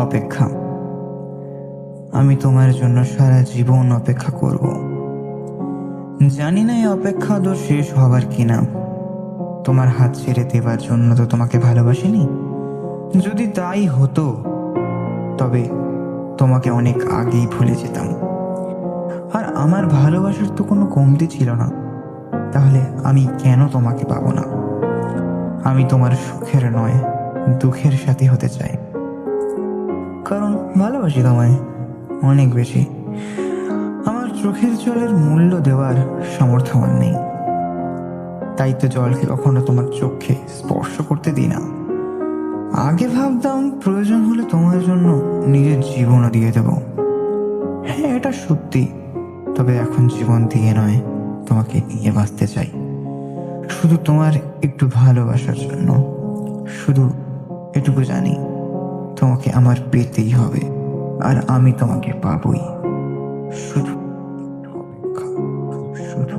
অপেক্ষা। আমি তোমার জন্য সারা জীবন অপেক্ষা করব। জানি না এই অপেক্ষা তো শেষ হবার কিনা। তোমার হাত ছেড়ে দেবার জন্য তো তোমাকে ভালোবাসিনি। যদি তাই হতো তবে তোমাকে অনেক আগেই ভুলে যেতাম। আর আমার ভালোবাসার তো কোনো কমতি ছিল না, তাহলে আমি কেন তোমাকে পাবো না? আমি তোমার সুখের নয়, দুঃখের সাথী হতে চাই, কারণ ভালোবাসি তোমায় অনেক বেশি। আমার চোখের জলের মূল্য দেওয়ার সামর্থ্য আমার নেই, তাই তো জলকে কখনো তোমার চোখে স্পর্শ করতে দিই না। আগে ভাবতাম প্রয়োজন হলে তোমার জন্য নিজের জীবনও দিয়ে দেব। হ্যাঁ, এটা সত্যি। তবে এখন জীবন দিয়ে নয়, তোমাকে নিয়ে বাঁচতে চাই, শুধু তোমার একটু ভালোবাসার জন্য। শুধু এটুকু জানি, তোমাকে আমার পেতেই হবে, আর আমি তোমাকে পাবই। শুধু একটু অপেক্ষা, শুধু